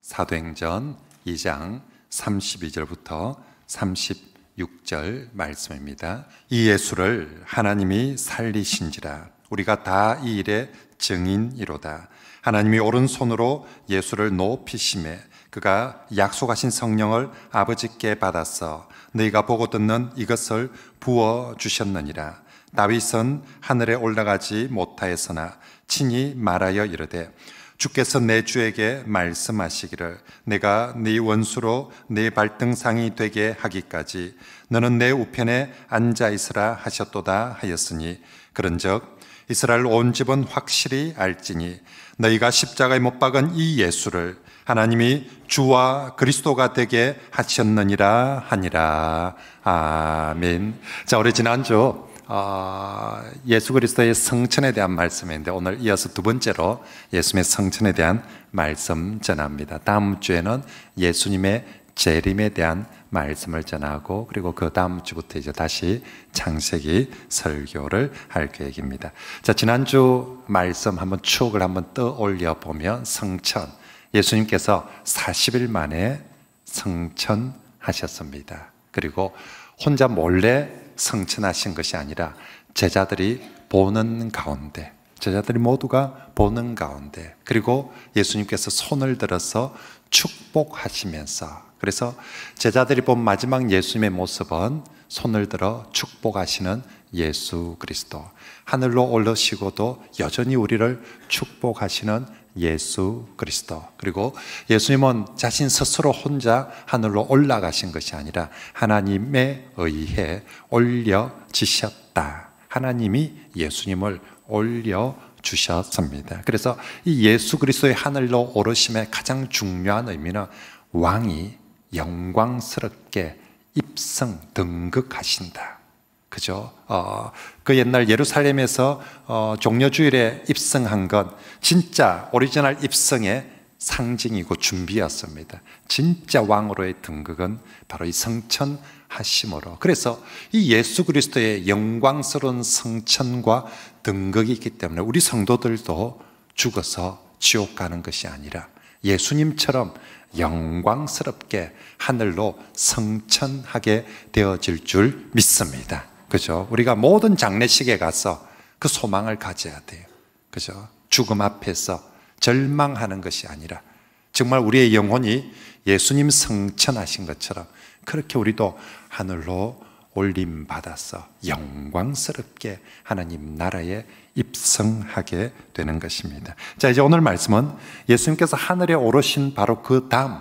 사도행전 2장 32절부터 36절 말씀입니다. 이 예수를 하나님이 살리신지라 우리가 다 이 일의 증인이로다. 하나님이 오른손으로 예수를 높이시매 그가 약속하신 성령을 아버지께 받았어 너희가 보고 듣는 이것을 부어주셨느니라. 다윗은 하늘에 올라가지 못하였으나 친히 말하여 이르되 주께서 내 주에게 말씀하시기를 내가 네 원수로 네 발등상이 되게 하기까지 너는 내 우편에 앉아있으라 하셨도다 하였으니 그런즉 이스라엘 온 집은 확실히 알지니 너희가 십자가에 못 박은 이 예수를 하나님이 주와 그리스도가 되게 하셨느니라 하니라. 아멘. 자, 우리 지난주 예수 그리스도의 성천에 대한 말씀인데 오늘 이어서 두 번째로 예수님의 성천에 대한 말씀 전합니다. 다음 주에는 예수님의 재림에 대한 말씀을 전하고 그리고 그 다음 주부터 이제 다시 창세기 설교를 할 계획입니다. 자, 지난주 말씀 한번 추억을 한번 떠올려 보면 성천, 예수님께서 40일 만에 성천하셨습니다. 그리고 혼자 몰래 성천하신 것이 아니라 제자들이 보는 가운데, 제자들이 모두가 보는 가운데, 그리고 예수님께서 손을 들어서 축복하시면서, 그래서 제자들이 본 마지막 예수님의 모습은 손을 들어 축복하시는 예수 그리스도, 하늘로 올라오시고도 여전히 우리를 축복하시는 예수 그리스도, 그리고 예수님은 자신 스스로 혼자 하늘로 올라가신 것이 아니라 하나님에 의해 올려지셨다. 하나님이 예수님을 올려주셨습니다. 그래서 이 예수 그리스도의 하늘로 오르심의 가장 중요한 의미는 왕이 영광스럽게 입성, 등극하신다. 그죠? 그 옛날 예루살렘에서 종려주일에 입성한 건 진짜 오리지널 입성의 상징이고 준비였습니다. 진짜 왕으로의 등극은 바로 이 성천하심으로. 그래서 이 예수 그리스도의 영광스러운 성천과 등극이 있기 때문에 우리 성도들도 죽어서 지옥 가는 것이 아니라 예수님처럼 영광스럽게 하늘로 성천하게 되어질 줄 믿습니다. 그죠? 우리가 모든 장례식에 가서 그 소망을 가져야 돼요. 그죠? 죽음 앞에서 절망하는 것이 아니라 정말 우리의 영혼이 예수님 성천하신 것처럼 그렇게 우리도 하늘로 올림 받아서 영광스럽게 하나님 나라에 입성하게 되는 것입니다. 자, 이제 오늘 말씀은 예수님께서 하늘에 오르신 바로 그 다음,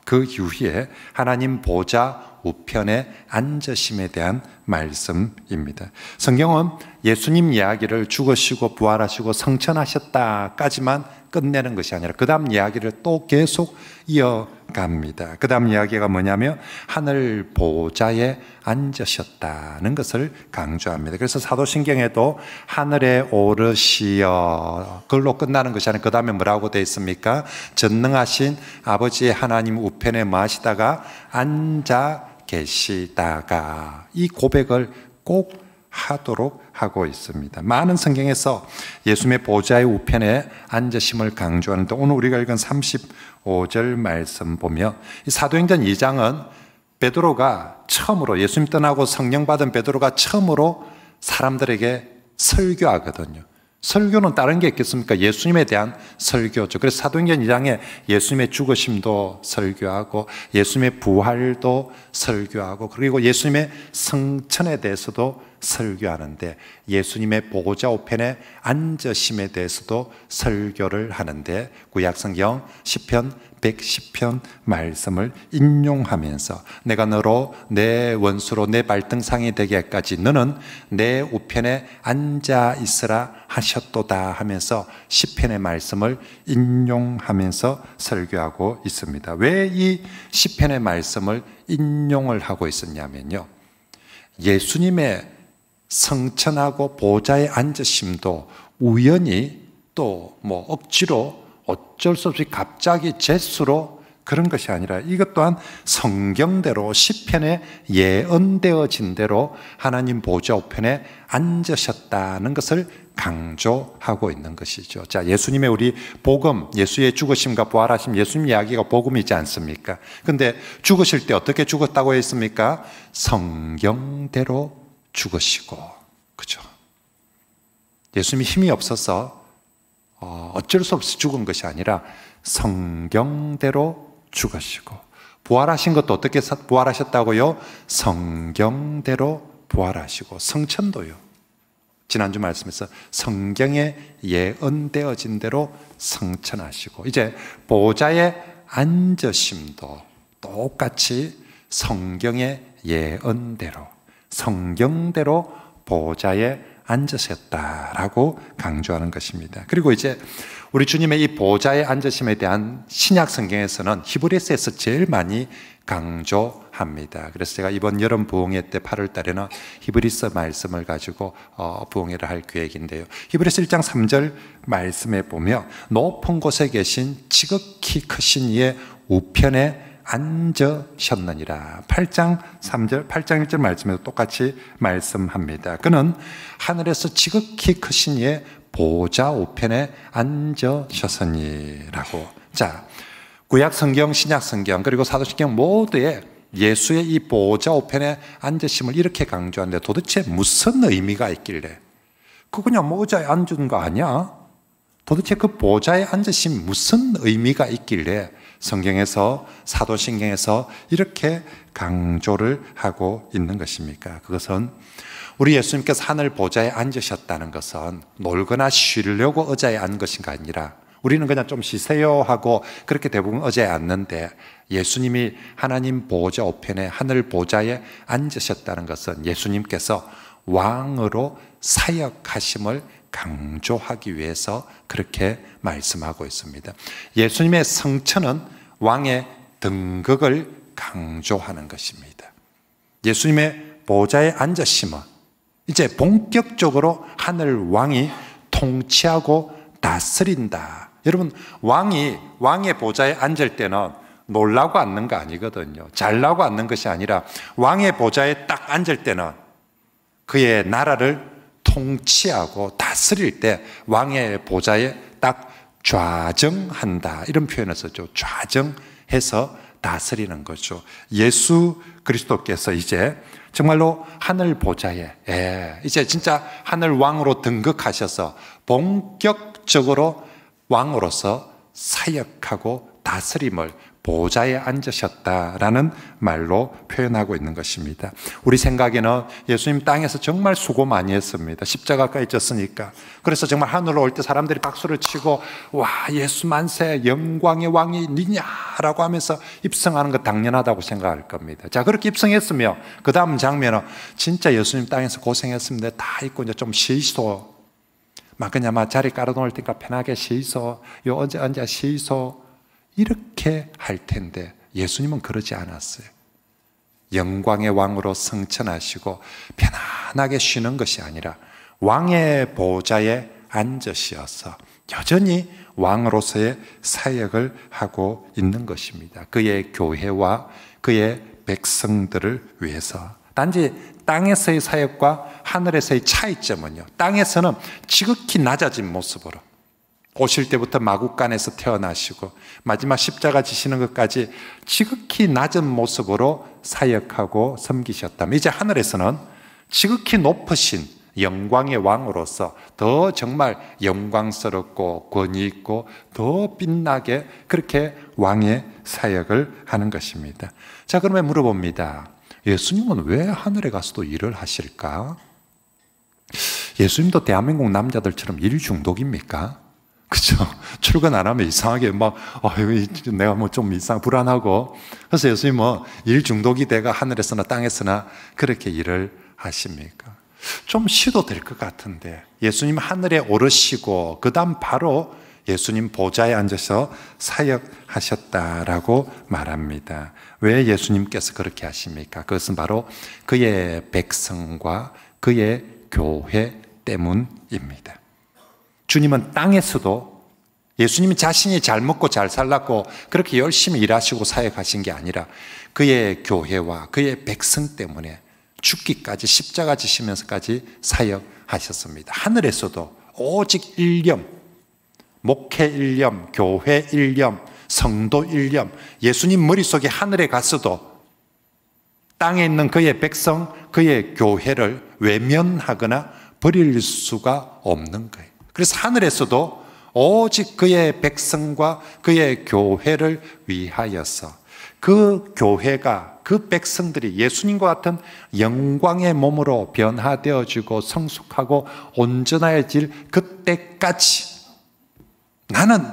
그 이후에 하나님 보좌 우편에 앉으심에 대한 말씀입니다. 성경은 예수님 이야기를 죽으시고 부활하시고 성천하셨다까지만 끝내는 것이 아니라 그 다음 이야기를 또 계속 이어갑니다. 그 다음 이야기가 뭐냐면 하늘 보좌에 앉으셨다는 것을 강조합니다. 그래서 사도신경에도 하늘에 오르시어 그걸로 끝나는 것이 아니라 그 다음에 뭐라고 되어 있습니까? 전능하신 아버지의 하나님 우편에 마시다가 앉아 계시다가, 이 고백을 꼭 하도록 하고 있습니다. 많은 성경에서 예수님의 보좌의 우편에 앉으심을 강조하는데 오늘 우리가 읽은 35절 말씀 보면 이 사도행전 2장은 베드로가 처음으로, 예수님 떠나고 성령 받은 베드로가 처음으로 사람들에게 설교하거든요. 설교는 다른 게 있겠습니까? 예수님에 대한 설교죠. 그래서 사도행전 2장에 예수님의 죽으심도 설교하고 예수님의 부활도 설교하고 그리고 예수님의 성천에 대해서도 설교하는데 예수님의 보좌 우편에 앉으심에 대해서도 설교를 하는데 구약성경 시편 110편 말씀을 인용하면서 내가 너로 내 원수로 내 발등상이 되게까지 너는 내 우편에 앉아 있으라 하셨도다 하면서 시편의 말씀을 인용하면서 설교하고 있습니다. 왜 이 시편의 말씀을 인용을 하고 있었냐면요, 예수님의 성천하고 보좌에 앉으심도 우연히 또 뭐 억지로 어쩔 수 없이 갑자기 재수로 그런 것이 아니라 이것 또한 성경대로 시편에 예언되어진 대로 하나님 보좌 우편에 앉으셨다는 것을 강조하고 있는 것이죠. 자, 예수님의 우리 복음, 예수의 죽으심과 부활하심, 예수님 이야기가 복음이지 않습니까? 근데 죽으실 때 어떻게 죽었다고 했습니까? 성경대로 죽으시고, 그죠? 예수님이 힘이 없어서 어쩔 수 없이 죽은 것이 아니라 성경대로 죽으시고, 부활하신 것도 어떻게 부활하셨다고요? 성경대로 부활하시고, 성천도요. 지난주 말씀에서 성경에 예언되어진 대로 성천하시고, 이제 보좌에 앉으심도 똑같이 성경의 예언대로, 성경대로 보좌에 앉으셨다라고 강조하는 것입니다. 그리고 이제 우리 주님의 이 보좌에 앉으심에 대한 신약 성경에서는 히브리서에서 제일 많이 강조합니다. 그래서 제가 이번 여름 부흥회 때 8월 달에는 히브리서 말씀을 가지고 부흥회를 할 계획인데요. 히브리서 1장 3절 말씀에 보면 높은 곳에 계신 지극히 크신 이의 우편에 앉으셨느니라. 8장 3절, 8장 1절 말씀에도 똑같이 말씀합니다. 그는 하늘에서 지극히 크신 이의 보좌 우편에 앉으셨으니라고. 자, 구약 성경, 신약 성경, 그리고 사도신경 모두에 예수의 이 보좌 우편에 앉으심을 이렇게 강조하는데 도대체 무슨 의미가 있길래? 그냥 뭐 의자에 앉은 거 아니야? 도대체 그 보좌에 앉으심 무슨 의미가 있길래 성경에서, 사도신경에서 이렇게 강조를 하고 있는 것입니까? 그것은 우리 예수님께서 하늘 보좌에 앉으셨다는 것은 놀거나 쉬려고 의자에 앉은 것인가 아니라, 우리는 그냥 좀 쉬세요 하고 그렇게 대부분 의자에 앉는데, 예수님이 하나님 보좌 우편에 하늘 보좌에 앉으셨다는 것은 예수님께서 왕으로 사역하심을 강조하기 위해서 그렇게 말씀하고 있습니다. 예수님의 성천은 왕의 등극을 강조하는 것입니다. 예수님의 보좌에 앉으심은 이제 본격적으로 하늘 왕이 통치하고 다스린다. 여러분, 왕의 보좌에 앉을 때는 놀라고 앉는 거 아니거든요. 잘나고 앉는 것이 아니라 왕의 보좌에 딱 앉을 때는 그의 나라를 통치하고 다스릴 때 왕의 보좌에 딱 좌정한다, 이런 표현을 썼죠. 좌정해서 다스리는 거죠. 예수 그리스도께서 이제 정말로 하늘 보좌에, 이제 진짜 하늘 왕으로 등극하셔서 본격적으로 왕으로서 사역하고 다스림을 보좌에 앉으셨다라는 말로 표현하고 있는 것입니다. 우리 생각에는 예수님 땅에서 정말 수고 많이 했습니다. 십자가까지 졌으니까. 그래서 정말 하늘로 올 때 사람들이 박수를 치고 와, 예수 만세, 영광의 왕이 니냐라고 하면서 입성하는 거 당연하다고 생각할 겁니다. 자, 그렇게 입성했으면 그 다음 장면은 진짜 예수님 땅에서 고생했습니다. 다 있고 이제 좀 쉬소, 막 그냥 막 자리 깔아놓을 테니까 편하게 쉬소, 요 언제 앉아 쉬소, 이렇게 할 텐데 예수님은 그러지 않았어요. 영광의 왕으로 성천하시고 편안하게 쉬는 것이 아니라 왕의 보좌에 앉으셔서 여전히 왕으로서의 사역을 하고 있는 것입니다. 그의 교회와 그의 백성들을 위해서. 단지 땅에서의 사역과 하늘에서의 차이점은요, 땅에서는 지극히 낮아진 모습으로 오실 때부터 마국간에서 태어나시고 마지막 십자가 지시는 것까지 지극히 낮은 모습으로 사역하고 섬기셨다면, 이제 하늘에서는 지극히 높으신 영광의 왕으로서 더 정말 영광스럽고 권위 있고 더 빛나게 그렇게 왕의 사역을 하는 것입니다. 자, 그러면 물어봅니다. 예수님은 왜 하늘에 가서도 일을 하실까? 예수님도 대한민국 남자들처럼 일 중독입니까? 그죠? 출근 안 하면 이상하게 막, 내가 뭐 좀 불안하고. 그래서 예수님은 일 중독이 돼가 하늘에서나 땅에서나 그렇게 일을 하십니까? 좀 쉬도 될 것 같은데, 예수님 하늘에 오르시고, 그 다음 바로 예수님 보좌에 앉아서 사역하셨다라고 말합니다. 왜 예수님께서 그렇게 하십니까? 그것은 바로 그의 백성과 그의 교회 때문입니다. 주님은 땅에서도 예수님이 자신이 잘 먹고 잘 살랐고 그렇게 열심히 일하시고 사역하신 게 아니라 그의 교회와 그의 백성 때문에 죽기까지 십자가 지시면서까지 사역하셨습니다. 하늘에서도 오직 일념, 목회 일념, 교회 일념, 성도 일념, 예수님 머릿속에 하늘에 갔어도 땅에 있는 그의 백성, 그의 교회를 외면하거나 버릴 수가 없는 거예요. 그래서 하늘에서도 오직 그의 백성과 그의 교회를 위하여서 그 교회가, 그 백성들이 예수님과 같은 영광의 몸으로 변화되어지고 성숙하고 온전해질 그때까지 나는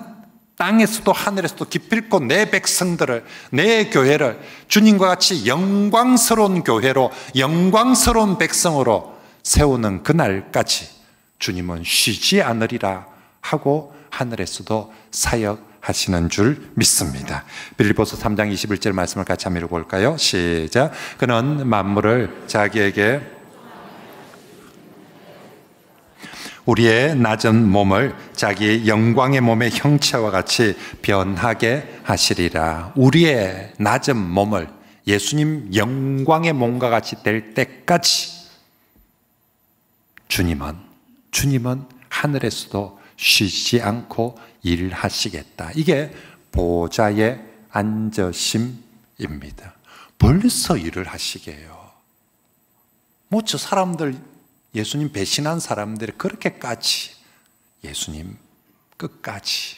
땅에서도 하늘에서도 기필코 내 백성들을, 내 교회를 주님과 같이 영광스러운 교회로, 영광스러운 백성으로 세우는 그날까지 주님은 쉬지 않으리라 하고 하늘에서도 사역하시는 줄 믿습니다. 빌립보서 3장 21절 말씀을 같이 한번 읽어볼까요? 시작. 그는 만물을 자기에게, 우리의 낮은 몸을 자기 영광의 몸의 형체와 같이 변하게 하시리라. 우리의 낮은 몸을 예수님 영광의 몸과 같이 될 때까지 주님은 하늘에서도 쉬지 않고 일하시겠다. 이게 보좌의 앉으심입니다. 벌써 일을 하시게요. 뭐 저 사람들, 예수님 배신한 사람들이 그렇게까지, 예수님 끝까지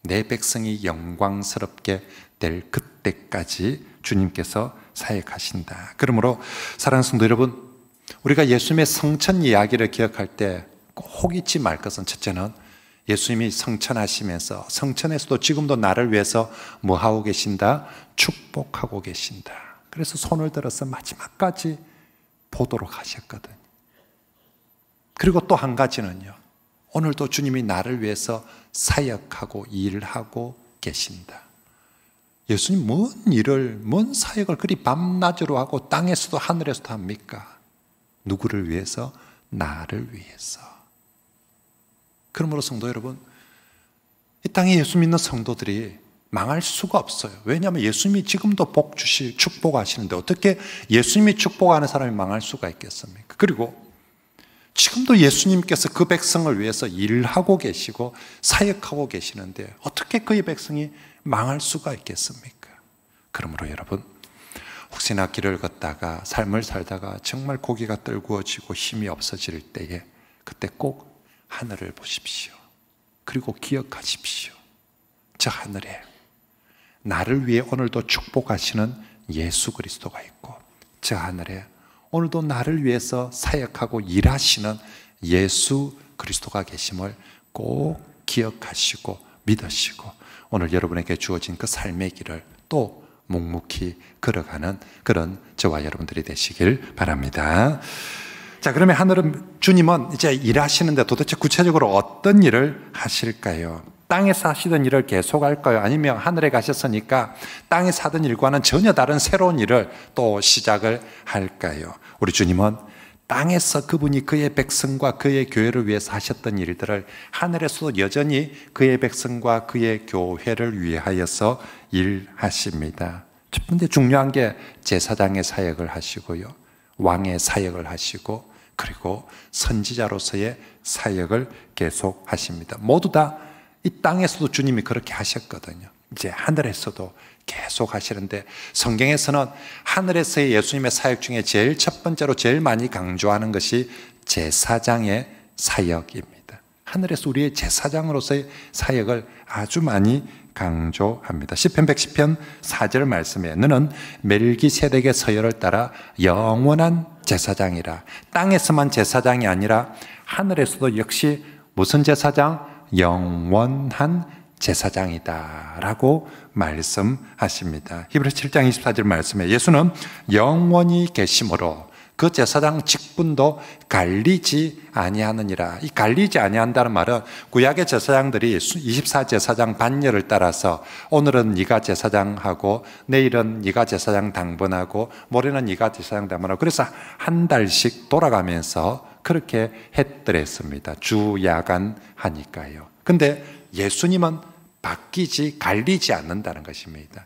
내 백성이 영광스럽게 될 그때까지 주님께서 사역하신다. 그러므로 사랑하는 성도 여러분, 우리가 예수님의 성천 이야기를 기억할 때 꼭 잊지 말 것은, 첫째는 예수님이 성천하시면서 성천에서도 지금도 나를 위해서 뭐 하고 계신다? 축복하고 계신다. 그래서 손을 들어서 마지막까지 보도록 하셨거든요. 그리고 또 한 가지는요, 오늘도 주님이 나를 위해서 사역하고 일하고 계신다. 예수님 뭔 일을, 뭔 사역을 그리 밤낮으로 하고 땅에서도 하늘에서도 합니까? 누구를 위해서? 나를 위해서. 그러므로 성도 여러분, 이 땅에 예수 믿는 성도들이 망할 수가 없어요. 왜냐하면 예수님이 지금도 복 주시, 축복하시는데 어떻게 예수님이 축복하는 사람이 망할 수가 있겠습니까? 그리고 지금도 예수님께서 그 백성을 위해서 일하고 계시고 사역하고 계시는데 어떻게 그의 백성이 망할 수가 있겠습니까? 그러므로 여러분, 혹시나 길을 걷다가 삶을 살다가 정말 고개가 떨구어지고 힘이 없어질 때에 그때 꼭 하늘을 보십시오. 그리고 기억하십시오. 저 하늘에 나를 위해 오늘도 축복하시는 예수 그리스도가 있고, 저 하늘에 오늘도 나를 위해서 사역하고 일하시는 예수 그리스도가 계심을 꼭 기억하시고 믿으시고 오늘 여러분에게 주어진 그 삶의 길을 또 묵묵히 걸어가는 그런 저와 여러분들이 되시길 바랍니다. 자, 그러면 주님은 이제 일하시는데 도대체 구체적으로 어떤 일을 하실까요? 땅에서 하시던 일을 계속할까요? 아니면 하늘에 가셨으니까 땅에서 하던 일과는 전혀 다른 새로운 일을 또 시작을 할까요? 우리 주님은 땅에서 그분이 그의 백성과 그의 교회를 위해서 하셨던 일들을 하늘에서도 여전히 그의 백성과 그의 교회를 위하여서 일하십니다. 첫 번째 중요한 게 제사장의 사역을 하시고요, 왕의 사역을 하시고, 그리고 선지자로서의 사역을 계속하십니다. 모두 다 이 땅에서도 주님이 그렇게 하셨거든요. 이제 하늘에서도 계속 하시는데, 성경에서는 하늘에서의 예수님의 사역 중에 제일 첫 번째로 제일 많이 강조하는 것이 제사장의 사역입니다. 하늘에서 우리의 제사장으로서의 사역을 아주 많이 강조합니다. 시편 110편 4절 말씀에 너는 멜기세덱의 서열을 따라 영원한 제사장이라. 땅에서만 제사장이 아니라 하늘에서도 역시 무슨 제사장? 영원한 제사장이다 라고 말씀하십니다. 히브리서 7장 24절 말씀에 예수는 영원히 계심으로 그 제사장 직분도 갈리지 아니하느니라. 이 갈리지 아니한다는 말은 구약의 제사장들이 24제사장 반열을 따라서 오늘은 네가 제사장하고 내일은 네가 제사장 당번하고 모레는 네가 제사장 당번하고, 그래서 한 달씩 돌아가면서 그렇게 했더랬습니다. 주 야간 하니까요. 근데 예수님은 바뀌지, 갈리지 않는다는 것입니다.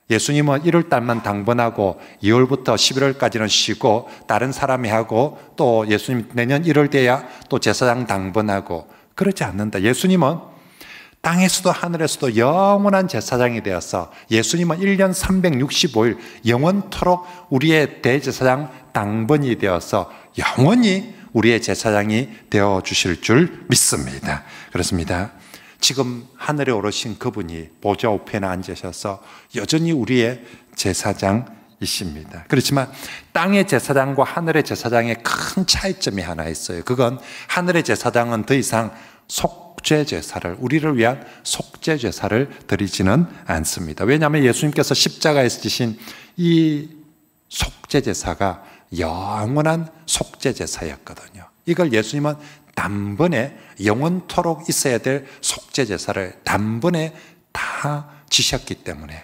예수님은 1월 달만 당번하고 2월부터 11월까지는 쉬고 다른 사람이 하고 또 예수님 내년 1월 돼야 또 제사장 당번하고 그러지 않는다. 예수님은 땅에서도 하늘에서도 영원한 제사장이 되어서 예수님은 1년 365일 영원토록 우리의 대제사장 당번이 되어서 영원히 우리의 제사장이 되어주실 줄 믿습니다. 그렇습니다. 지금 하늘에 오르신 그분이 보좌 우편에 앉으셔서 여전히 우리의 제사장이십니다. 그렇지만 땅의 제사장과 하늘의 제사장의 큰 차이점이 하나 있어요. 그건 하늘의 제사장은 더 이상 속죄 제사를, 우리를 위한 속죄 제사를 드리지는 않습니다. 왜냐하면 예수님께서 십자가에서 지신 이 속죄 제사가 영원한 속죄 제사였거든요. 이걸 예수님은 단번에 영원토록 있어야 될 속죄 제사를 단번에 다 지셨기 때문에,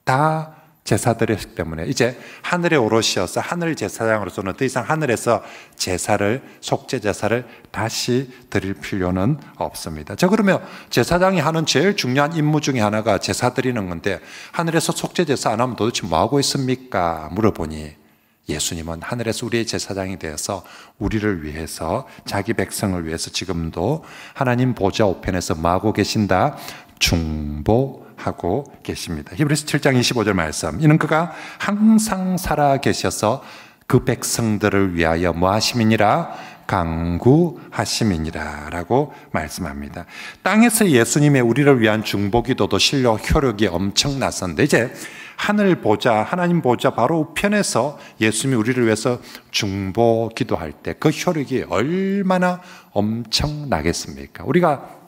다 제사드렸기 때문에 이제 하늘에 오르셔서 하늘 제사장으로서는 더 이상 하늘에서 제사를, 속죄 제사를 다시 드릴 필요는 없습니다. 자, 그러면 제사장이 하는 제일 중요한 임무 중에 하나가 제사 드리는 건데 하늘에서 속죄 제사 안 하면 도대체 뭐 하고 있습니까? 물어보니 예수님은 하늘에서 우리의 제사장이 되어서 우리를 위해서, 자기 백성을 위해서 지금도 하나님 보좌 우편에서 뭐 하고 계신다? 중보하고 계십니다. 히브리서 7장 25절 말씀, 이는 그가 항상 살아 계셔서 그 백성들을 위하여 뭐 하심이니라? 강구하심이니라 라고 말씀합니다. 땅에서 예수님의 우리를 위한 중보기도도 실로 효력이 엄청났었는데 이제 하늘 보좌, 하나님 보좌 바로 우편에서 예수님이 우리를 위해서 중보 기도할 때 그 효력이 얼마나 엄청나겠습니까? 우리가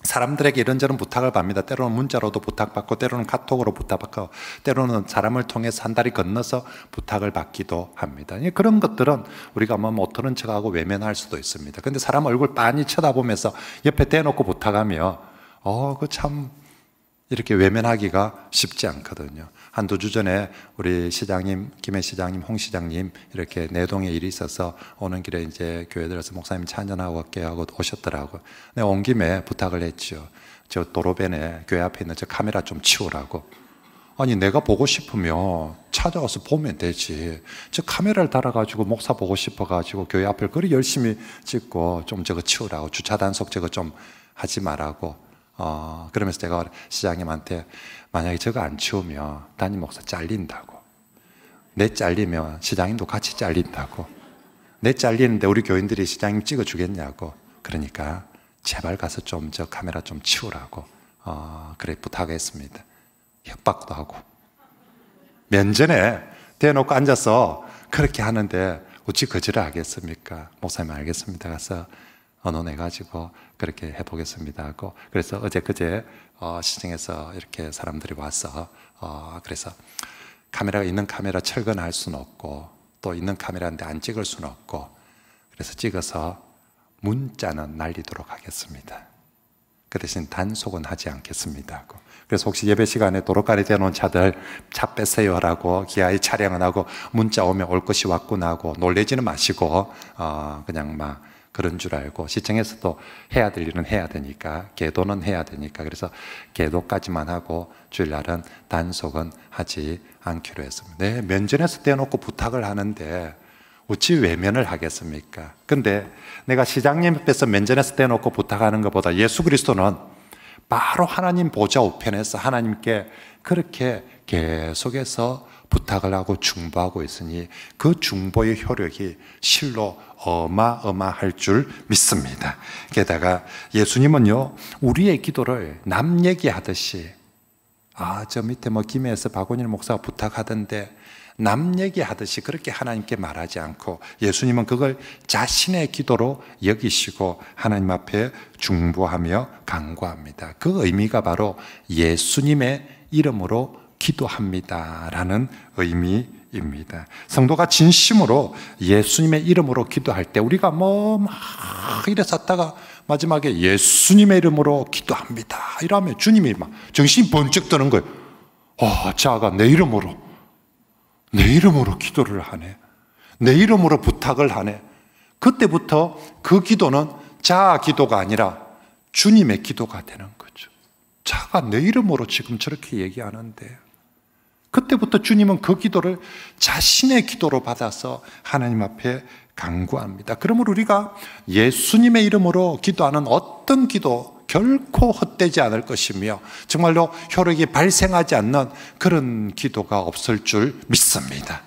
사람들에게 이런저런 부탁을 받습니다. 때로는 문자로도 부탁받고 때로는 카톡으로 부탁받고 때로는 사람을 통해서 한 다리 건너서 부탁을 받기도 합니다. 그런 것들은 우리가 뭐 못하는 척하고 외면할 수도 있습니다. 그런데 사람 얼굴 빤히 쳐다보면서 옆에 대놓고 부탁하면 그 참 이렇게 외면하기가 쉽지 않거든요. 한두 주 전에 우리 시장님, 김해 시장님, 홍 시장님 이렇게 내동에 일이 있어서 오는 길에 이제 교회 들어서 목사님 차 한잔하고 갈게 하고 오셨더라고요. 내가 온 김에 부탁을 했죠. 저 도로변에 교회 앞에 있는 저 카메라 좀 치우라고. 아니 내가 보고 싶으면 찾아와서 보면 되지. 저 카메라를 달아가지고 목사 보고 싶어가지고 교회 앞을 그리 열심히 찍고 좀 저거 치우라고. 주차 단속 저거 좀 하지 말라고. 그러면서 제가 시장님한테 만약에 저거 안 치우면 담임 목사 잘린다고. 내 잘리면 시장님도 같이 잘린다고. 내 잘리는데 우리 교인들이 시장님 찍어주겠냐고. 그러니까 제발 가서 좀 저 카메라 좀 치우라고. 그래 부탁했습니다. 협박도 하고. 면전에 대놓고 앉아서 그렇게 하는데 어찌 거절을 하겠습니까? 목사님 알겠습니다. 가서 언론해가지고 그렇게 해보겠습니다 하고, 그래서 어제 그제 시청에서 이렇게 사람들이 와서 그래서 카메라가 있는 카메라 철거할 수는 없고 또 있는 카메라인데 안 찍을 수는 없고 그래서 찍어서 문자는 날리도록 하겠습니다. 그 대신 단속은 하지 않겠습니다 하고, 그래서 혹시 예배 시간에 도로가에 대놓은 차들 차 빼세요 라고 기아이 촬영을 하고 문자 오면 올 것이 왔구나 하고 놀래지는 마시고 그냥 막 그런 줄 알고, 시청에서도 해야 될 일은 해야 되니까, 계도는 해야 되니까, 그래서 계도까지만 하고 주일날은 단속은 하지 않기로 했습니다. 네, 면전에서 떼어놓고 부탁을 하는데 어찌 외면을 하겠습니까? 근데 내가 시장님 앞에서 면전에서 떼어놓고 부탁하는 것보다 예수 그리스도는 바로 하나님 보좌 우편에서 하나님께 그렇게 계속해서 부탁을 하고 중보하고 있으니 그 중보의 효력이 실로 어마어마할 줄 믿습니다. 게다가 예수님은요, 우리의 기도를 남 얘기하듯이, 저 밑에 뭐 김해에서 박원일 목사가 부탁하던데 남 얘기하듯이 그렇게 하나님께 말하지 않고 예수님은 그걸 자신의 기도로 여기시고 하나님 앞에 중보하며 간구합니다. 그 의미가 바로 예수님의 이름으로 기도합니다라는 의미입니다. 성도가 진심으로 예수님의 이름으로 기도할 때 우리가 막 이래 샀다가 마지막에 예수님의 이름으로 기도합니다 이러면 주님이 막 정신이 번쩍 드는 거예요. 자가 내 이름으로 기도를 하네. 내 이름으로 부탁을 하네. 그때부터 그 기도는 자 기도가 아니라 주님의 기도가 되는 거죠. 자가 내 이름으로 지금 저렇게 얘기하는데 그때부터 주님은 그 기도를 자신의 기도로 받아서 하나님 앞에 간구합니다. 그러므로 우리가 예수님의 이름으로 기도하는 어떤 기도 결코 헛되지 않을 것이며 정말로 효력이 발생하지 않는 그런 기도가 없을 줄 믿습니다.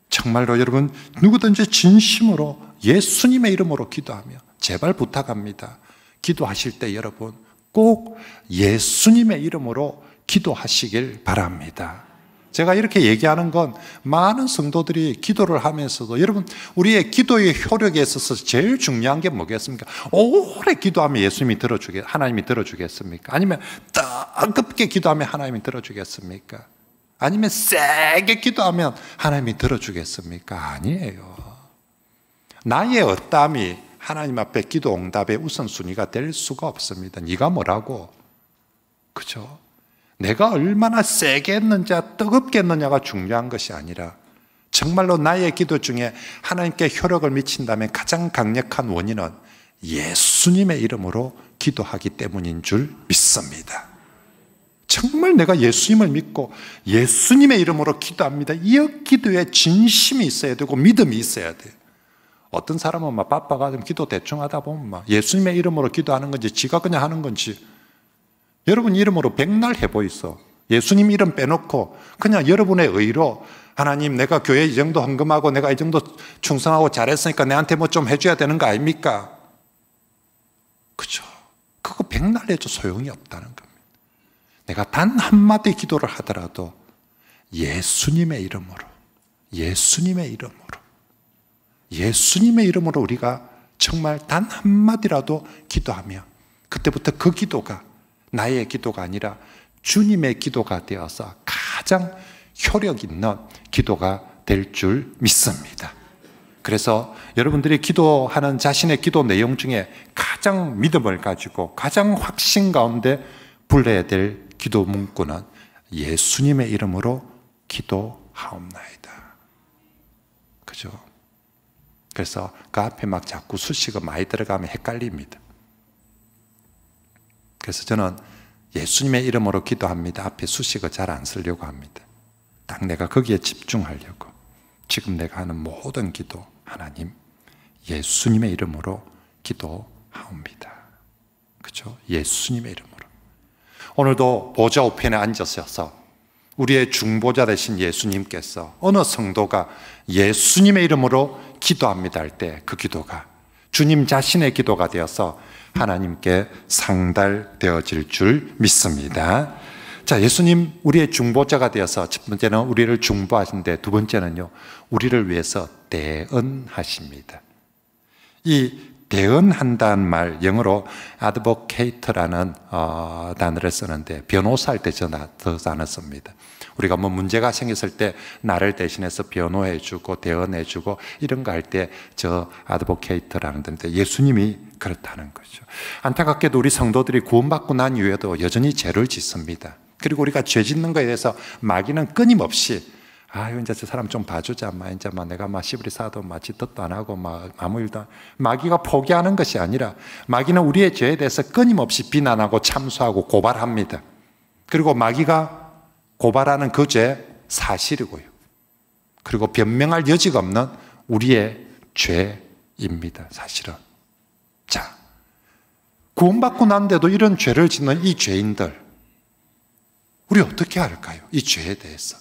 정말로 여러분 누구든지 진심으로 예수님의 이름으로 기도하며 제발 부탁합니다. 기도하실 때 여러분 꼭 예수님의 이름으로 기도하시길 바랍니다. 제가 이렇게 얘기하는 건 많은 성도들이 기도를 하면서도 여러분 우리의 기도의 효력에 있어서 제일 중요한 게 뭐겠습니까? 오래 기도하면 하나님이 들어주겠습니까? 아니면 뜨겁게 기도하면 하나님이 들어주겠습니까? 아니면 세게 기도하면 하나님이 들어주겠습니까? 아니에요. 나의 어떠함이 하나님 앞에 기도 응답의 우선순위가 될 수가 없습니다. 네가 뭐라고? 그죠? 내가 얼마나 세게 했느냐 뜨겁게 했느냐가 중요한 것이 아니라 정말로 나의 기도 중에 하나님께 효력을 미친다면 가장 강력한 원인은 예수님의 이름으로 기도하기 때문인 줄 믿습니다. 정말 내가 예수님을 믿고 예수님의 이름으로 기도합니다. 이 기도에 진심이 있어야 되고 믿음이 있어야 돼요. 어떤 사람은 막 바빠가지고 기도 대충 하다 보면 막 예수님의 이름으로 기도하는 건지 지가 그냥 하는 건지 여러분 이름으로 백날 해보이소. 예수님 이름 빼놓고 그냥 여러분의 의로 하나님 내가 교회 이 정도 헌금하고 내가 이 정도 충성하고 잘했으니까 내한테 뭐 좀 해줘야 되는 거 아닙니까? 그죠? 그거 백날 해도 소용이 없다는 겁니다. 내가 단 한마디 기도를 하더라도 예수님의 이름으로 예수님의 이름으로 우리가 정말 단 한마디라도 기도하며 그때부터 그 기도가 나의 기도가 아니라 주님의 기도가 되어서 가장 효력 있는 기도가 될 줄 믿습니다. 그래서 여러분들이 기도하는 자신의 기도 내용 중에 가장 믿음을 가지고 가장 확신 가운데 불러야 될 기도 문구는 예수님의 이름으로 기도하옵나이다. 그죠? 그래서 그 앞에 막 자꾸 수식어 많이 들어가면 헷갈립니다. 그래서 저는 예수님의 이름으로 기도합니다. 앞에 수식어 잘 안 쓰려고 합니다. 딱 내가 거기에 집중하려고. 지금 내가 하는 모든 기도, 하나님, 예수님의 이름으로 기도하옵니다. 그렇죠? 예수님의 이름으로. 오늘도 보좌 우편에 앉으셔서 우리의 중보자 되신 예수님께서 어느 성도가 예수님의 이름으로 기도합니다 할 때 그 기도가 주님 자신의 기도가 되어서 하나님께 상달되어질 줄 믿습니다. 자, 예수님 우리의 중보자가 되어서 첫 번째는 우리를 중보하신데 두 번째는요, 우리를 위해서 대언하십니다. 이 대언한다는 말, 영어로 advocate라는 단어를 쓰는데 변호사 할 때 더 단어 씁니다. 우리가 뭐 문제가 생겼을 때 나를 대신해서 변호해주고 대언해주고 이런 거 할 때 저 advocate라는 건데 예수님이 그렇다는 거죠. 안타깝게도 우리 성도들이 구원받고 난 이후에도 여전히 죄를 짓습니다. 그리고 우리가 죄 짓는 거에 대해서 마귀는 끊임없이 이제 저 사람 좀 봐주자. 이제 내가 시부리 사도 짓도 안 하고 아무 일도 마귀가 포기하는 것이 아니라 마귀는 우리의 죄에 대해서 끊임없이 비난하고 참수하고 고발합니다. 그리고 마귀가 고발하는 그 죄 사실이고요. 그리고 변명할 여지가 없는 우리의 죄입니다. 사실은. 자, 구원받고 난데도 이런 죄를 짓는 이 죄인들, 우리 어떻게 할까요? 이 죄에 대해서.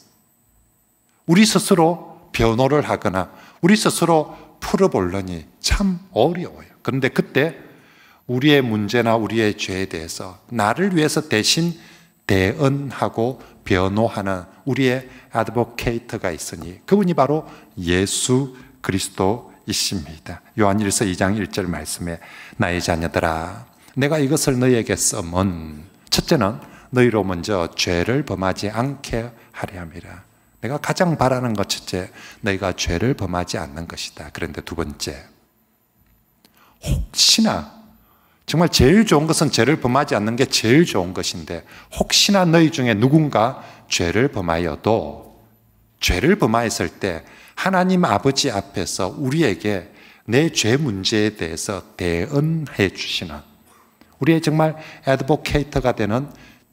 우리 스스로 변호를 하거나 우리 스스로 풀어보려니 참 어려워요. 그런데 그때 우리의 문제나 우리의 죄에 대해서 나를 위해서 대신 대언하고 변호하는 우리의 아드보케이터가 있으니 그분이 바로 예수 그리스도이십니다. 요한일서 2장 1절 말씀에 나의 자녀들아 내가 이것을 너희에게 써면 첫째는 너희로 먼저 죄를 범하지 않게 하려 함이라. 내가 가장 바라는 것 첫째, 너희가 죄를 범하지 않는 것이다. 그런데 두 번째, 혹시나 정말 제일 좋은 것은 죄를 범하지 않는 게 제일 좋은 것인데 혹시나 너희 중에 누군가 죄를 범하여도 죄를 범하였을 때 하나님 아버지 앞에서 우리에게 내 죄 문제에 대해서 대언해 주시는 우리의 정말 애드보케이터가 되는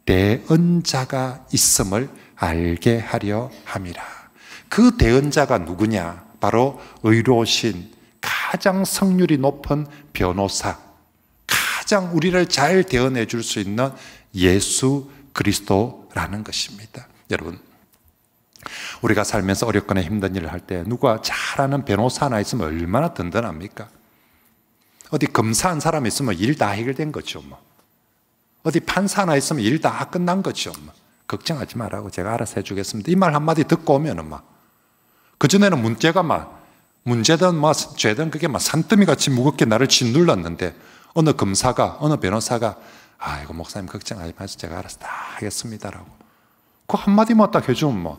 대언자가 있음을 알게 하려 함이라. 그 대언자가 누구냐? 바로 의로우신 가장 성률이 높은 변호사, 가장 우리를 잘 대언해 줄 수 있는 예수 그리스도라는 것입니다. 여러분, 우리가 살면서 어렵거나 힘든 일을 할 때 누가 잘하는 변호사 하나 있으면 얼마나 든든합니까? 어디 검사한 사람이 있으면 일 다 해결된 거죠. 어디 판사 하나 있으면 일 다 끝난 거죠. 걱정하지 말라고 제가 알아서 해주겠습니다. 이 말 한마디 듣고 오면은 그전에는 문제든 죄든 그게 산더미 같이 무겁게 나를 짓눌렀는데 어느 검사가, 어느 변호사가 이거 목사님 걱정하지 마세요. 제가 알아서 다 하겠습니다라고. 그 한마디만 딱 해주면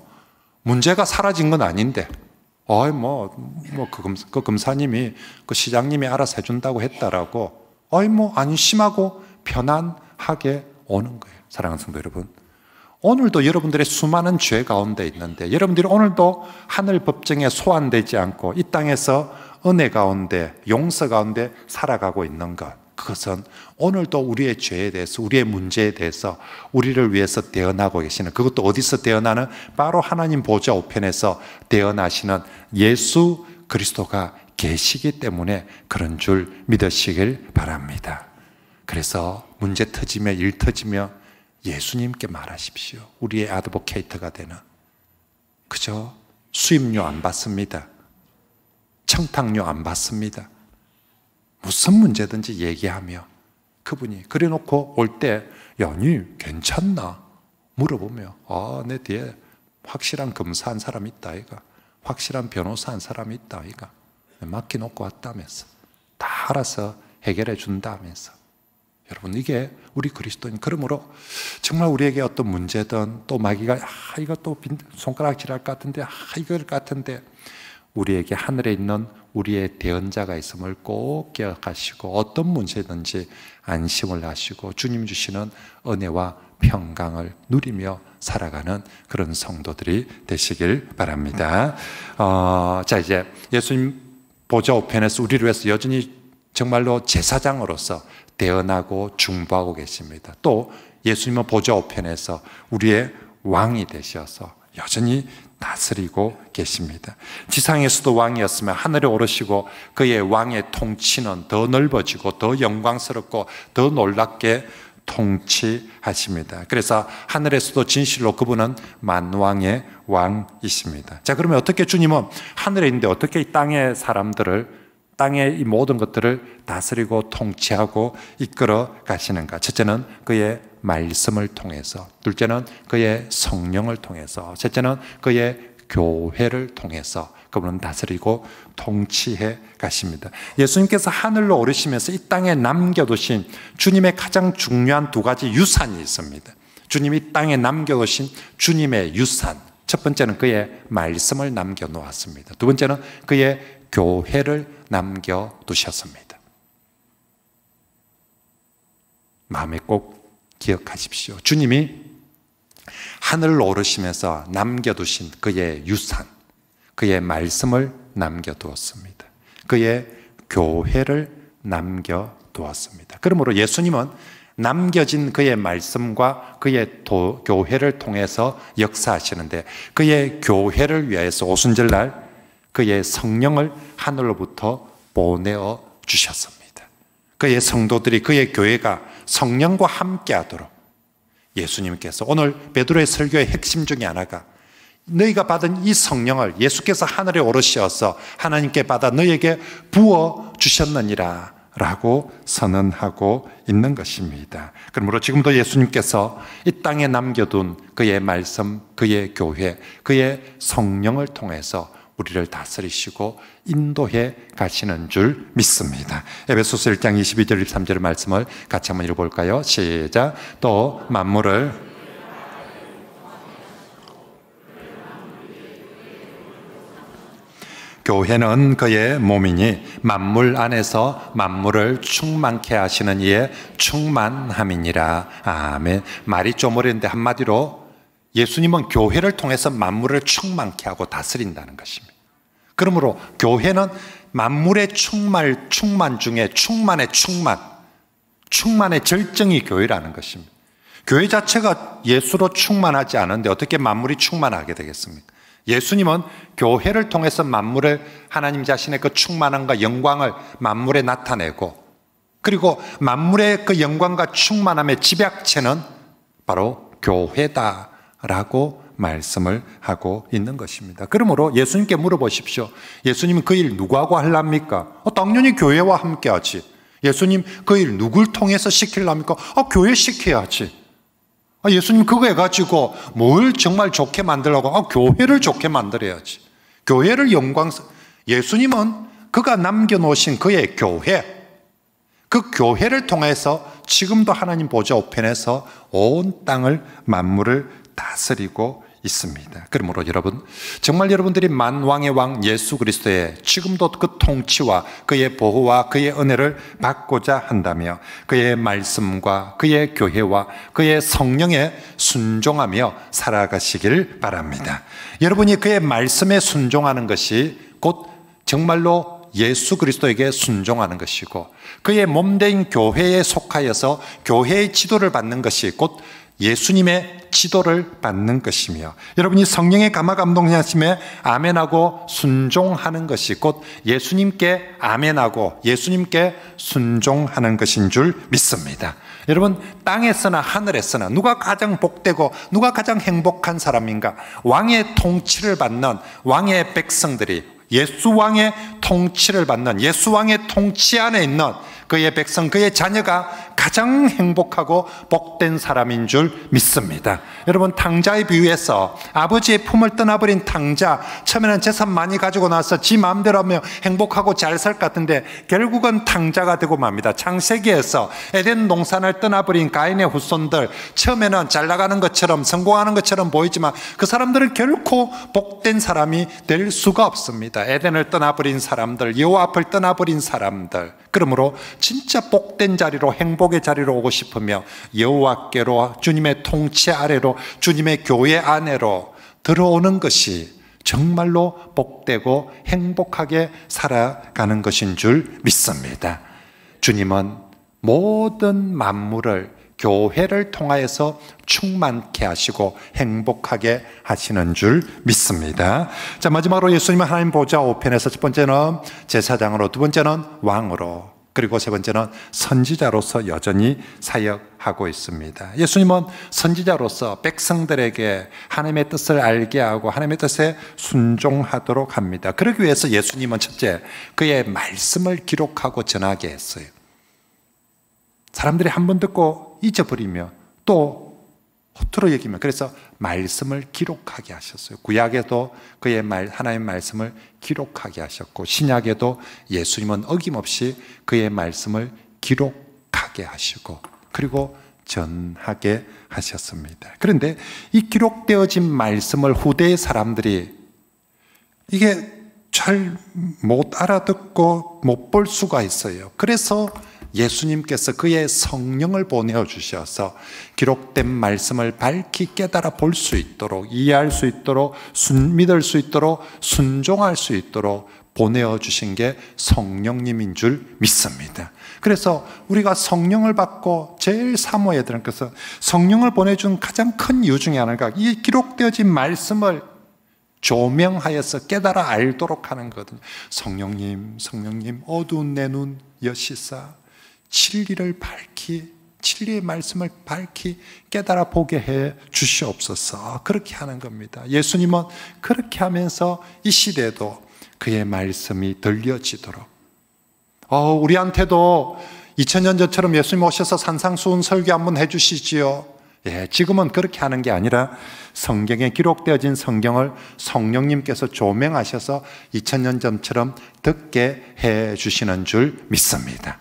문제가 사라진 건 아닌데, 그 검사님이, 그 시장님이 알아서 해준다고 했다라고, 안심하고 편안하게 오는 거예요. 사랑하는 성도 여러분. 오늘도 여러분들의 수많은 죄 가운데 있는데, 여러분들이 오늘도 하늘 법정에 소환되지 않고 이 땅에서 은혜 가운데, 용서 가운데 살아가고 있는 것, 그것은 오늘도 우리의 죄에 대해서, 우리의 문제에 대해서 우리를 위해서 대언하고 계시는, 그것도 어디서 대언하는? 바로 하나님 보좌 우편에서 대언하시는 예수 그리스도가 계시기 때문에 그런 줄 믿으시길 바랍니다. 그래서 문제 터지며 일 터지며 예수님께 말하십시오. 우리의 아드보케이터가 되는, 그죠? 수임료 안 받습니다. 청탁료 안 받습니다. 무슨 문제든지 얘기하며 그분이 그래 놓고 올 때, 니 괜찮나? 물어보며, 내 뒤에 확실한 검사 한 사람 있다 아이가, 확실한 변호사 한 사람 있다 아이가, 맡겨놓고 왔다면서, 다 알아서 해결해 준다면서. 여러분, 이게 우리 그리스도인. 그러므로 정말 우리에게 어떤 문제든, 또 마귀가 이거 또 손가락질할 것 같은데, 이걸 같은데, 우리에게 하늘에 있는 우리의 대언자가 있음을 꼭 기억하시고, 어떤 문제든지 안심을 하시고 주님 주시는 은혜와 평강을 누리며 살아가는 그런 성도들이 되시길 바랍니다. 자, 이제 예수님 보좌 우편에서 우리를 위해서 여전히 정말로 제사장으로서 대언하고 중보하고 계십니다. 또 예수님은 보좌 우편에서 우리의 왕이 되셔서 여전히 다스리고 계십니다. 지상에서도 왕이었으면 하늘에 오르시고 그의 왕의 통치는 더 넓어지고 더 영광스럽고 더 놀랍게 통치하십니다. 그래서 하늘에서도 진실로 그분은 만왕의 왕이십니다. 자, 그러면 어떻게 주님은 하늘에 있는데 어떻게 이 땅의 사람들을, 땅의 이 모든 것들을 다스리고 통치하고 이끌어 가시는가? 첫째는 그의 말씀을 통해서, 둘째는 그의 성령을 통해서, 셋째는 그의 교회를 통해서 그분은 다스리고 통치해 가십니다. 예수님께서 하늘로 오르시면서 이 땅에 남겨두신 주님의 가장 중요한 두 가지 유산이 있습니다. 주님이 이 땅에 남겨두신 주님의 유산, 첫 번째는 그의 말씀을 남겨놓았습니다. 두 번째는 그의 교회를 남겨두셨습니다. 마음에 꼭 기억하십시오. 주님이 하늘로 오르시면서 남겨두신 그의 유산, 그의 말씀을 남겨두었습니다. 그의 교회를 남겨두었습니다. 그러므로 예수님은 남겨진 그의 말씀과 그의 교회를 통해서 역사하시는데, 그의 교회를 위해서 오순절날 그의 성령을 하늘로부터 보내어 주셨습니다. 그의 성도들이, 그의 교회가 성령과 함께하도록 예수님께서, 오늘 베드로의 설교의 핵심 중에 하나가 너희가 받은 이 성령을 예수께서 하늘에 오르셔서 하나님께 받아 너희에게 부어 주셨느니라 라고 선언하고 있는 것입니다. 그러므로 지금도 예수님께서 이 땅에 남겨둔 그의 말씀, 그의 교회, 그의 성령을 통해서 우리를 다스리시고 인도해 가시는 줄 믿습니다. 에베소서 1장 22절 23절 말씀을 같이 한번 읽어볼까요? 시작. 또 만물을 교회는 그의 몸이니 만물 안에서 만물을 충만케 하시는 이의 충만함이니라. 아멘. 말이 좀 어려운데 한마디로 예수님은 교회를 통해서 만물을 충만케 하고 다스린다는 것입니다. 그러므로 교회는 만물의 충만 중에 충만의 절정이 교회라는 것입니다. 교회 자체가 예수로 충만하지 않은데 어떻게 만물이 충만하게 되겠습니까? 예수님은 교회를 통해서 만물을 하나님 자신의 그 충만함과 영광을 만물에 나타내고, 그리고 만물의 그 영광과 충만함의 집약체는 바로 교회다라고 말씀을 하고 있는 것입니다. 그러므로 예수님께 물어보십시오. 예수님은 그 일 누구하고 하랍니까? 당연히 교회와 함께 하지. 예수님 그 일 누굴 통해서 시키랍니까? 교회 시켜야지. 예수님 그거 해가지고 뭘 정말 좋게 만들려고? 교회를 좋게 만들어야지. 교회를 예수님은 그가 남겨놓으신 그의 교회, 그 교회를 통해서 지금도 하나님 보좌 우편에서 온 땅을 만물을 다스리고 있습니다. 그러므로 여러분, 정말 여러분들이 만왕의 왕 예수 그리스도의 지금도 그 통치와 그의 보호와 그의 은혜를 받고자 한다며 그의 말씀과 그의 교회와 그의 성령에 순종하며 살아가시길 바랍니다. 여러분이 그의 말씀에 순종하는 것이 곧 정말로 예수 그리스도에게 순종하는 것이고, 그의 몸된 교회에 속하여서 교회의 지도를 받는 것이 곧 예수님의 지도를 받는 것이며, 여러분이 성령의 감화 감동하심에 아멘하고 순종하는 것이 곧 예수님께 아멘하고 예수님께 순종하는 것인 줄 믿습니다. 여러분, 땅에서나 하늘에서나 누가 가장 복되고 누가 가장 행복한 사람인가? 왕의 통치를 받는 왕의 백성들이, 예수 왕의 통치를 받는 예수 왕의 통치 안에 있는 그의 백성, 그의 자녀가 가장 행복하고 복된 사람인 줄 믿습니다. 여러분, 탕자의 비유에서 아버지의 품을 떠나버린 탕자, 처음에는 재산 많이 가지고 나서 지 마음대로 하며 행복하고 잘 살 것 같은데 결국은 탕자가 되고 맙니다. 창세기에서 에덴 동산을 떠나버린 가인의 후손들, 처음에는 잘 나가는 것처럼 성공하는 것처럼 보이지만 그 사람들은 결코 복된 사람이 될 수가 없습니다. 에덴을 떠나버린 사람들, 여호와 앞을 떠나버린 사람들. 그러므로 진짜 복된 자리로, 행복의 자리로 오고 싶으며 여호와께로, 주님의 통치 아래로, 주님의 교회 안으로 들어오는 것이 정말로 복되고 행복하게 살아가는 것인 줄 믿습니다. 주님은 모든 만물을 교회를 통하여서 충만케 하시고 행복하게 하시는 줄 믿습니다. 자, 마지막으로 예수님은 하나님 보좌 우편에서 첫 번째는 제사장으로, 두 번째는 왕으로, 그리고 세 번째는 선지자로서 여전히 사역하고 있습니다. 예수님은 선지자로서 백성들에게 하나님의 뜻을 알게 하고 하나님의 뜻에 순종하도록 합니다. 그러기 위해서 예수님은 첫째, 그의 말씀을 기록하고 전하게 했어요. 사람들이 한 번 듣고 잊어버리며 또 허투루 여기며, 그래서 말씀을 기록하게 하셨어요. 구약에도 그의 하나님의 말씀을 기록하게 하셨고, 신약에도 예수님은 어김없이 그의 말씀을 기록하게 하시고 그리고 전하게 하셨습니다. 그런데 이 기록되어진 말씀을 후대의 사람들이 이게 잘 못 알아듣고 못 볼 수가 있어요. 그래서 예수님께서 그의 성령을 보내주셔서 기록된 말씀을 밝히 깨달아 볼 수 있도록, 이해할 수 있도록, 믿을 수 있도록, 순종할 수 있도록 보내주신 게 성령님인 줄 믿습니다. 그래서 우리가 성령을 받고 제일 사모해야 되는 것은, 성령을 보내준 가장 큰 이유 중에 하나가 이 기록되어진 말씀을 조명하여서 깨달아 알도록 하는 거거든요. 성령님, 성령님, 어두운 내 눈 여시사 진리를 밝히, 진리의 말씀을 밝히 깨달아 보게 해 주시옵소서. 그렇게 하는 겁니다. 예수님은 그렇게 하면서 이 시대에도 그의 말씀이 들려지도록, 우리한테도 2000년 전처럼 예수님 오셔서 산상수훈 설교 한번 해주시지요. 지금은 그렇게 하는 게 아니라 성경에 기록되어진 성경을 성령님께서 조명하셔서 2000년 전처럼 듣게 해 주시는 줄 믿습니다.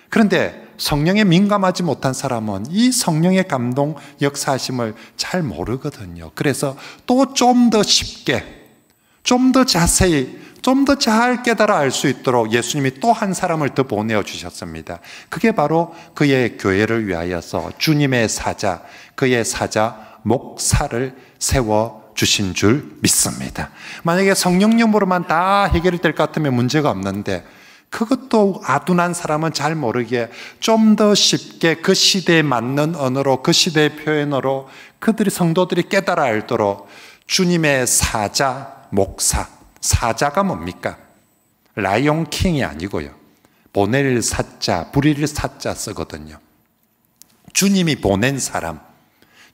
그런데 성령에 민감하지 못한 사람은 이 성령의 감동 역사하심을 잘 모르거든요. 그래서 또 좀 더 쉽게, 좀 더 자세히, 좀 더 잘 깨달아 알 수 있도록 예수님이 또 한 사람을 더 보내어 주셨습니다. 그게 바로 그의 교회를 위하여서 주님의 사자, 그의 사자 목사를 세워 주신 줄 믿습니다. 만약에 성령님으로만 다 해결이 될 것 같으면 문제가 없는데, 그것도 아둔한 사람은 잘 모르기에 좀 더 쉽게 그 시대에 맞는 언어로, 그 시대의 표현으로 그들이, 성도들이 깨달아 알도록 주님의 사자, 목사. 사자가 뭡니까? 라이온 킹이 아니고요, 보낼 사자, 부릴 사자 쓰거든요. 주님이 보낸 사람,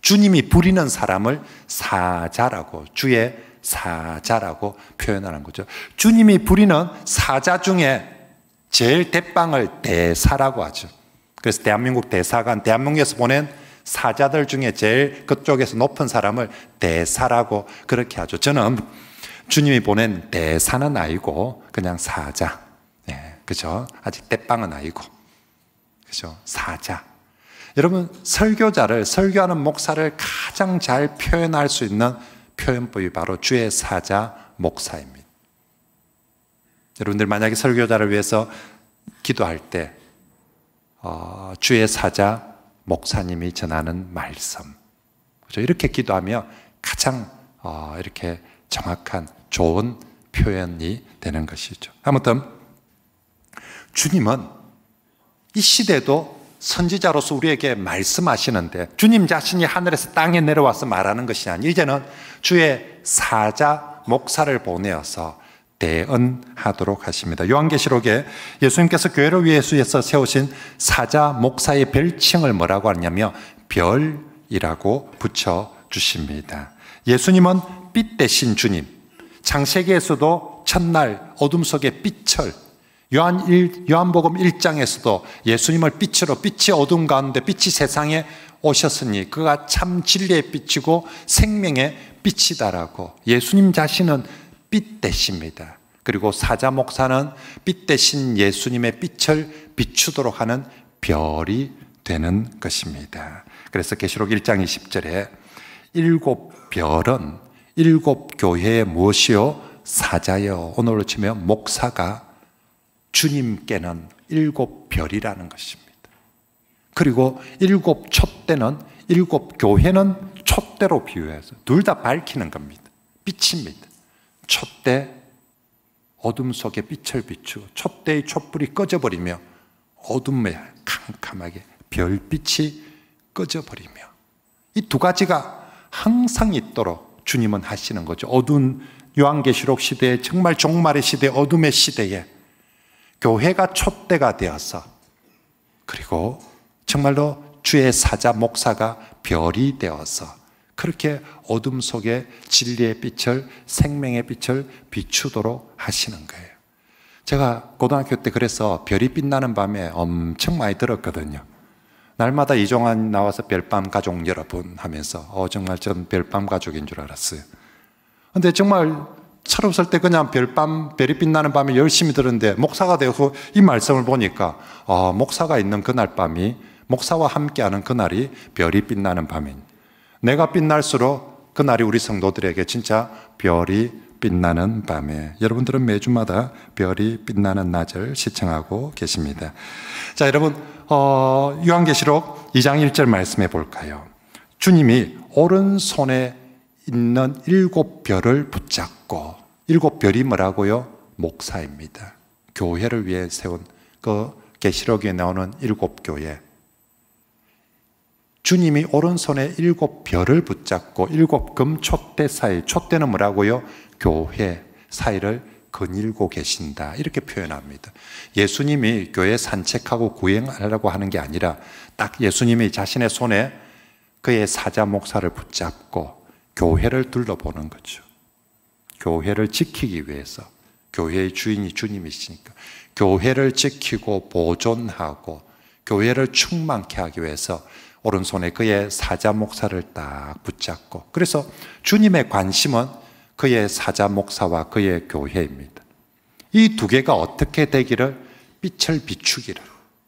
주님이 부리는 사람을 사자라고, 주의 사자라고 표현하는 거죠. 주님이 부리는 사자 중에 제일 대빵을 대사라고 하죠. 그래서 대한민국 대사관, 대한민국에서 보낸 사자들 중에 제일 그쪽에서 높은 사람을 대사라고 그렇게 하죠. 저는 주님이 보낸 대사는 아니고 그냥 사자. 네, 그죠? 아직 대빵은 아니고. 그죠? 사자. 여러분, 설교자를, 설교하는 목사를 가장 잘 표현할 수 있는 표현법이 바로 주의 사자, 목사입니다. 여러분들 만약에 설교자를 위해서 기도할 때 주의 사자, 목사님이 전하는 말씀, 그죠? 이렇게 기도하며 가장 이렇게 정확한 좋은 표현이 되는 것이죠. 아무튼 주님은 이 시대도 선지자로서 우리에게 말씀하시는데, 주님 자신이 하늘에서 땅에 내려와서 말하는 것이 아니라 이제는 주의 사자, 목사를 보내어서 대언하도록 하십니다. 요한계시록에 예수님께서 교회를 위해서 세우신 사자, 목사의 별칭을 뭐라고 하냐면 별이라고 붙여주십니다. 예수님은 빛 대신 주님, 창세기에서도 첫날 어둠 속에 빛을, 요한복음 1장에서도 예수님을 빛으로, 빛이 어둠 가운데 빛이 세상에 오셨으니 그가 참 진리의 빛이고 생명의 빛이다라고, 예수님 자신은 빛 되십니다. 그리고 사자 목사는 빛 대신 예수님의 빛을 비추도록 하는 별이 되는 것입니다. 그래서 계시록 1장 20절에 일곱 별은 일곱 교회의 무엇이요? 사자요. 오늘로 치면 목사가 주님께는 일곱 별이라는 것입니다. 그리고 일곱 촛대는, 일곱 교회는 촛대로 비유해서 둘 다 밝히는 겁니다. 빛입니다. 촛대, 어둠 속에 빛을 비추고 촛대의 촛불이 꺼져버리며 어둠에 캄캄하게 별빛이 꺼져버리며, 이 두 가지가 항상 있도록 주님은 하시는 거죠. 어두운 요한계시록 시대에, 정말 종말의 시대, 어둠의 시대에 교회가 촛대가 되어서, 그리고 정말로 주의 사자 목사가 별이 되어서 그렇게 어둠 속에 진리의 빛을, 생명의 빛을 비추도록 하시는 거예요. 제가 고등학교 때 그래서 별이 빛나는 밤에 엄청 많이 들었거든요. 날마다 이종환 나와서 별밤 가족 여러분 하면서 정말 전 별밤 가족인 줄 알았어요. 근데 정말 철없을 때 그냥 별이 빛나는 밤에 열심히 들었는데, 목사가 되어서 이 말씀을 보니까 목사가 있는 그날 밤이, 목사와 함께하는 그날이 별이 빛나는 밤인, 내가 빛날수록 그날이 우리 성도들에게 진짜 별이 빛나는 밤에, 여러분들은 매주마다 별이 빛나는 낮을 시청하고 계십니다. 자, 여러분, 요한계시록 2장 1절 말씀해 볼까요? 주님이 오른손에 있는 일곱 별을 붙잡고, 일곱 별이 뭐라고요? 목사입니다. 교회를 위해 세운 그 계시록에 나오는 일곱 교회, 주님이 오른손에 일곱 별을 붙잡고 일곱 금 촛대 사이, 촛대는 뭐라고요? 교회 사이를 거닐고 계신다, 이렇게 표현합니다. 예수님이 교회 산책하고 구행하려고 하는 게 아니라 딱 예수님이 자신의 손에 그의 사자 목사를 붙잡고 교회를 둘러보는 거죠. 교회를 지키기 위해서, 교회의 주인이 주님이시니까 교회를 지키고 보존하고 교회를 충만케 하기 위해서 오른손에 그의 사자 목사를 딱 붙잡고, 그래서 주님의 관심은 그의 사자 목사와 그의 교회입니다. 이 두 개가 어떻게 되기를, 빛을 비추기를,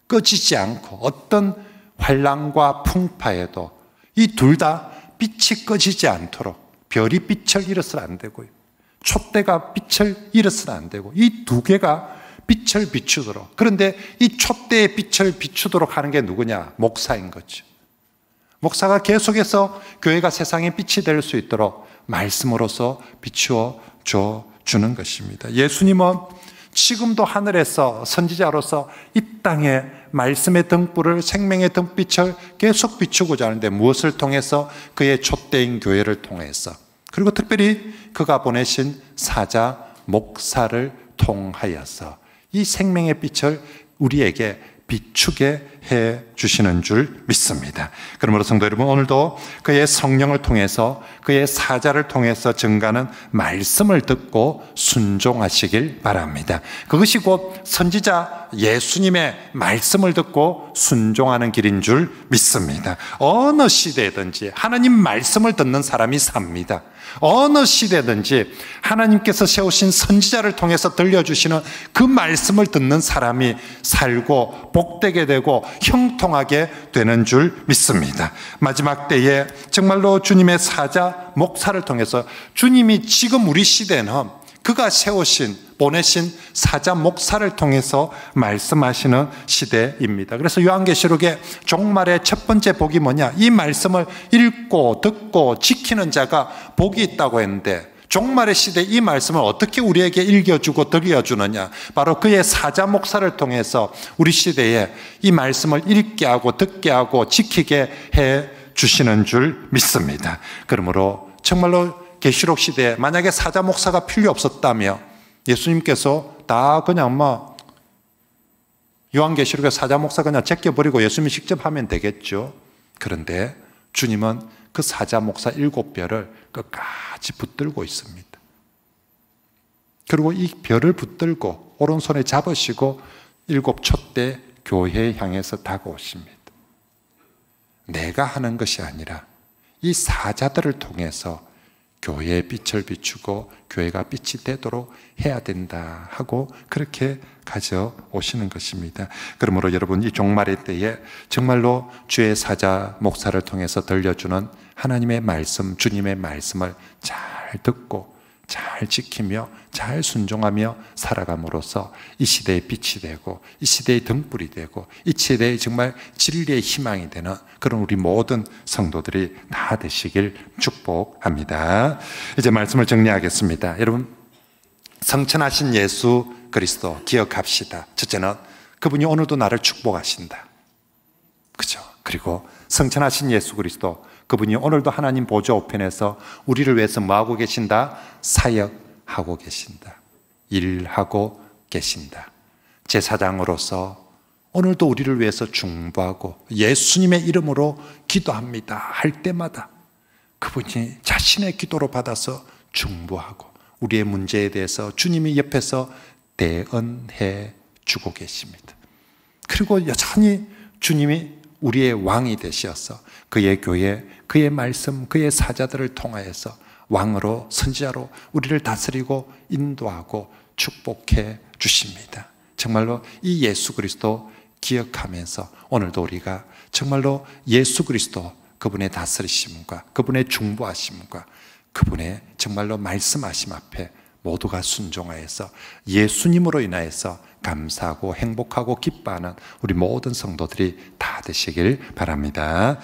꺼지지 않고 어떤 환난과 풍파에도 이 둘 다 빛이 꺼지지 않도록, 별이 빛을 잃어서는 안 되고요, 촛대가 빛을 잃어서는 안 되고, 이 두 개가 빛을 비추도록. 그런데 이 촛대의 빛을 비추도록 하는 게 누구냐? 목사인 거죠. 목사가 계속해서 교회가 세상의 빛이 될 수 있도록 말씀으로서 비추어 주는 것입니다. 예수님은 지금도 하늘에서 선지자로서 이 땅에 말씀의 등불을, 생명의 등빛을 계속 비추고자 하는데, 무엇을 통해서? 그의 촛대인 교회를 통해서, 그리고 특별히 그가 보내신 사자 목사를 통하여서 이 생명의 빛을 우리에게 비추게 해 주시는 줄 믿습니다. 그러므로 성도 여러분, 오늘도 그의 성령을 통해서, 그의 사자를 통해서 증가하는 말씀을 듣고 순종하시길 바랍니다. 그것이 곧 선지자 예수님의 말씀을 듣고 순종하는 길인 줄 믿습니다. 어느 시대든지 하나님 말씀을 듣는 사람이 삽니다. 어느 시대든지 하나님께서 세우신 선지자를 통해서 들려주시는 그 말씀을 듣는 사람이 살고 복되게 되고 형통하게 되는 줄 믿습니다. 마지막 때에 정말로 주님의 사자 목사를 통해서, 주님이 지금 우리 시대는 그가 세우신, 보내신 사자 목사를 통해서 말씀하시는 시대입니다. 그래서 요한계시록의 종말의 첫 번째 복이 뭐냐? 이 말씀을 읽고 듣고 지키는 자가 복이 있다고 했는데, 종말의 시대 이 말씀을 어떻게 우리에게 읽어주고 들려주느냐? 바로 그의 사자 목사를 통해서 우리 시대에 이 말씀을 읽게 하고 듣게 하고 지키게 해 주시는 줄 믿습니다. 그러므로 정말로 계시록 시대에 만약에 사자 목사가 필요 없었다며 예수님께서 다 그냥 요한계시록에 사자 목사 그냥 제껴버리고 예수님이 직접 하면 되겠죠. 그런데 주님은 그 사자 목사 7별을 끝까지 붙들고 있습니다. 그리고 이 별을 붙들고 오른손에 잡으시고 7 촛대 교회에 향해서 다가오십니다. 내가 하는 것이 아니라 이 사자들을 통해서 교회의 빛을 비추고 교회가 빛이 되도록 해야 된다 하고 그렇게 가져오시는 것입니다. 그러므로 여러분, 이 종말의 때에 정말로 주의 사자 목사를 통해서 들려주는 하나님의 말씀, 주님의 말씀을 잘 듣고 잘 지키며 잘 순종하며 살아감으로써 이 시대의 빛이 되고 이 시대의 등불이 되고 이 시대의 정말 진리의 희망이 되는 그런 우리 모든 성도들이 다 되시길 축복합니다. 이제 말씀을 정리하겠습니다. 여러분, 성천하신 예수 그리스도 기억합시다. 첫째는 그분이 오늘도 나를 축복하신다. 그죠? 그리고 성천하신 예수 그리스도, 그분이 오늘도 하나님 보좌 우편에서 우리를 위해서 뭐하고 계신다? 사역하고 계신다. 일하고 계신다. 제사장으로서 오늘도 우리를 위해서 중보하고 예수님의 이름으로 기도합니다 할 때마다 그분이 자신의 기도로 받아서 중보하고 우리의 문제에 대해서 주님이 옆에서 대언해 주고 계십니다. 그리고 여전히 주님이 우리의 왕이 되셔서 그의 교회, 그의 말씀, 그의 사자들을 통하여서 왕으로, 선지자로 우리를 다스리고 인도하고 축복해 주십니다. 정말로 이 예수 그리스도 기억하면서 오늘도 우리가 정말로 예수 그리스도, 그분의 다스리심과 그분의 중보하심과 그분의 정말로 말씀하심 앞에 모두가 순종하여서 예수님으로 인하여서 감사하고 행복하고 기뻐하는 우리 모든 성도들이 다 되시길 바랍니다.